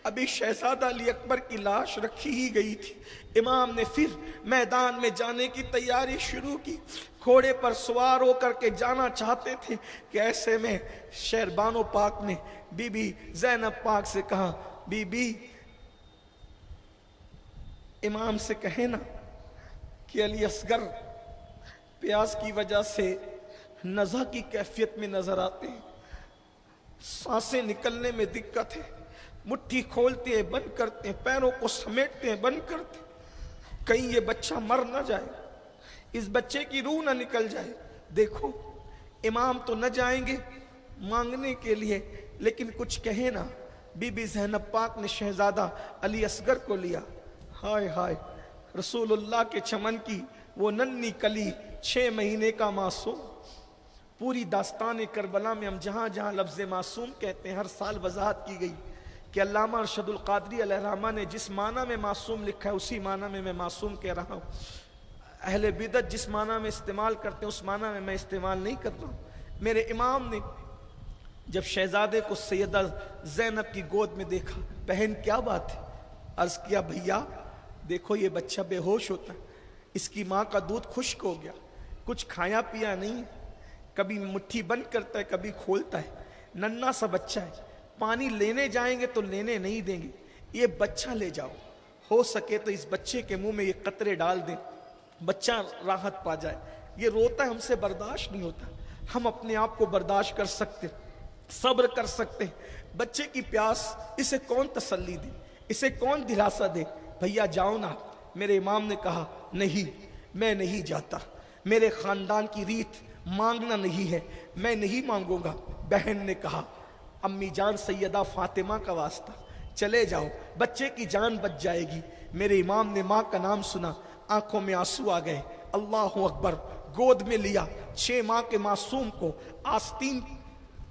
ابھی شہزادہ علی اکبر کی لاش رکھی ہی گئی تھی۔ امام نے پھر میدان میں جانے کی تیاری شروع کی، گھوڑے پر سوار ہو کر کے جانا چاہتے تھے کہ ایسے میں شہربانو پاک نے بی بی زینب پاک سے کہا، بی بی امام سے کہے نا کہ علی اصغر پیاس کی وجہ سے نزع کی کیفیت میں نظر آتے ہیں، سانسیں نکلنے میں دقت ہے، مٹھی کھولتے ہیں بند کرتے ہیں، پیروں کو سمیٹتے ہیں بند کرتے ہیں، کہیں یہ بچہ مر نہ جائے، اس بچے کی روح نہ نکل جائے۔ دیکھو امام تو نہ جائیں گے مانگنے کے لیے، لیکن کچھ کہے نا۔ بی بی زینب پاک نے شہزادہ علی اصغر کو لیا، ہائے ہائے رسول اللہ کے چمن کی وہ ننھی کلی 6 مہینے کا معصوم۔ پوری داستان کربلا میں ہم جہاں جہاں لفظ معصوم کہتے ہیں ہر سال وضاحت کی گئی کہ علامہ ارشد القادری علیہ الرحمہ نے جس معنی میں معصوم لکھا ہے اسی معنی میں معصوم کہہ رہا ہوں۔ اہل بدعت جس معنی میں استعمال کرتے ہیں اس معنی میں استعمال نہیں کرتا ہوں۔ میرے امام نے جب شہزادے کو سیدہ زینب کی گود میں دیکھا، بہن کیا بات ہے؟ عرض کیا بھیا دیکھو یہ بچہ بے ہوش ہوتا ہے، اس کی ماں کا دودھ خشک ہو گیا، کچھ کھایا پیا نہیں ہے، کبھی مٹھی بند کرتا ہے کبھی کھولتا ہے، ننھا سا بچہ ہے، پانی لینے جائیں گے تو لینے نہیں دیں گے، یہ بچہ لے جاؤ، ہو سکے تو اس بچے کے منہ میں یہ قطرے ڈال دیں، بچہ راحت پا جائے۔ یہ روتا ہے، ہم سے برداشت نہیں ہوتا، ہم اپنے آپ کو برداشت کر سکتے، صبر کر سکتے۔ بچے کی پیاس اسے کون تسلی دے، اسے کون دلاسا دے؟ بھیا جاؤ نا۔ میرے امام نے کہا نہیں میں نہیں جاتا، میرے خاندان کی ریت مانگنا نہیں ہے، میں نہیں مانگوں گا۔ بہن نے کہا امی جان سیدہ فاطمہ کا واسطہ چلے جاؤ، بچے کی جان بچ جائے گی۔ میرے امام نے ماں کا نام سنا، آنکھوں میں آنسو آ گئے، اللہ اکبر، گود میں لیا 6 ماہ کے معصوم کو، آستین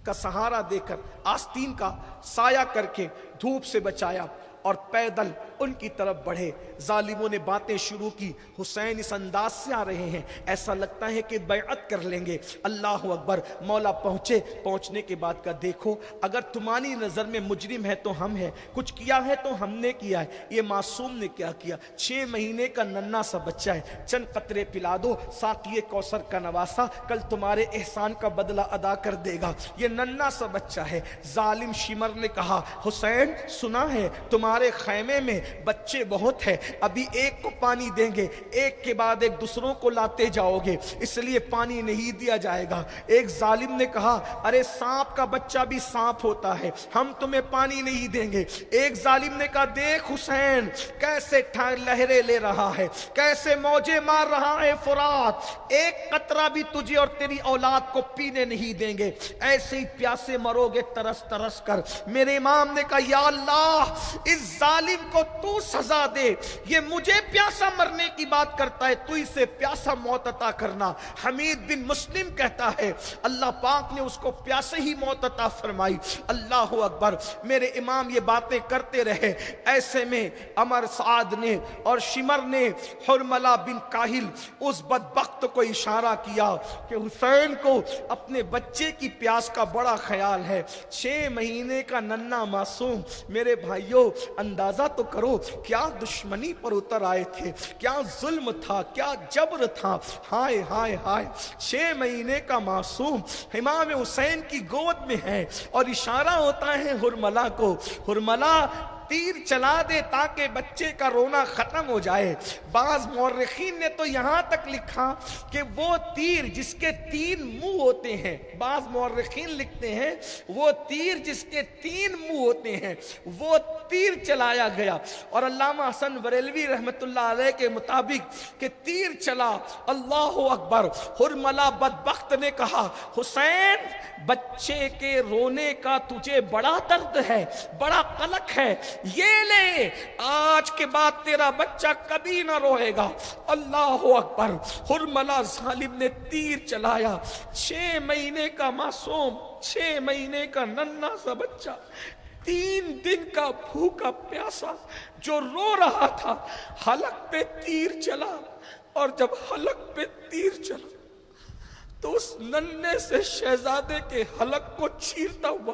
کا سہارا دے کر، آستین کا سایہ کر کے دھوپ سے بچایا اور پیدل ان کی طرف بڑھے۔ ظالموں نے باتیں شروع کی، حسین اس انداز سے آ رہے ہیں ایسا لگتا ہے کہ بیعت کر لیں گے، اللہ اکبر۔ مولا پہنچے، پہنچنے کے بعد کا دیکھو اگر تمہاری نظر میں مجرم ہے تو ہم ہیں، کچھ کیا ہے تو ہم نے کیا ہے، یہ معصوم نے کیا کیا؟ 6 مہینے کا ننھا سا بچہ ہے، چند قطرے پلا دو، ساقی کوثر کا نواسا کل تمہارے احسان کا بدلہ ادا کر دے گا، یہ ننھا سا بچہ ہے۔ ظالم شمر نے کہا حسین سنا ہے تمہارے خیمے میں بچے بہت ہیں، ابھی ایک کو پانی دیں گے، ایک کے بعد ایک دوسروں کو لاتے جاؤ گے، اس لیے پانی نہیں دیا جائے گا۔ ایک ظالم نے کہا ارے سانپ کا بچہ بھی سانپ ہوتا ہے، ہم تمہیں پانی نہیں دیں گے۔ ایک ظالم نے کہا دیکھ حسین کیسے لہریں لے رہا ہے، کیسے موجیں مار رہا ہے فرات، ایک قطرہ بھی تجھے اور تیری اولاد کو پینے نہیں دیں گے، ایسے ہی پیاسے مرو گے ترس ترس کر۔ میرے امام نے کہا یا اللہ اس ظالم کو تو سزا دے، یہ مجھے پیاسا مرنے کی بات کرتا ہے، تو اسے پیاسا موت عطا کرنا۔ حمید بن مسلم کہتا ہے اللہ پاک نے اس کو پیاسے ہی موت عطا فرمائی، اللہ اکبر۔ میرے امام یہ باتیں کرتے رہے، ایسے میں عمر سعد نے اور شمر نے حرملہ بن کاہل اس بدبخت کو اشارہ کیا کہ حسین کو اپنے بچے کی پیاس کا بڑا خیال ہے، 6 مہینے کا ننھا معصوم۔ میرے بھائیوں اندازہ تو کرو کیا دشمنی پر اتر آئے تھے، کیا ظلم تھا، کیا جبر تھا، ہائے ہائے ہائے۔ 6 مہینے کا معصوم امام حسین کی گود میں ہے اور اشارہ ہوتا ہے حرملہ کو، حرملہ تیر چلا دے تاکہ بچے کا رونا ختم ہو جائے۔ بعض مورخین نے تو یہاں تک لکھا کہ وہ تیر جس کے 3 منہ ہوتے ہیں، بعض مورخین لکھتے ہیں وہ تیر جس کے 3 منہ ہوتے ہیں وہ تیر چلایا گیا، اور علامہ حسن بریلوی رحمت اللہ علیہ کے مطابق کہ تیر چلا، اللہ اکبر۔ حرملہ بدبخت نے کہا حسین بچے کے رونے کا تجھے بڑا درد ہے، بڑا قلق ہے، یہ لے آج کے بعد تیرا بچہ کبھی نہ روئے گا، اللہ اکبر۔ حرملہ ظالم نے تیر چلایا، 6 مہینے کا معصوم، 6 مہینے کا ننھا سا بچہ، 3 دن کا بھوکا پیاسا جو رو رہا تھا، حلق پہ تیر چلا، اور جب حلق پہ تیر چلا تو اس ننھے سے شہزادے کے حلق کو چیرتا ہوا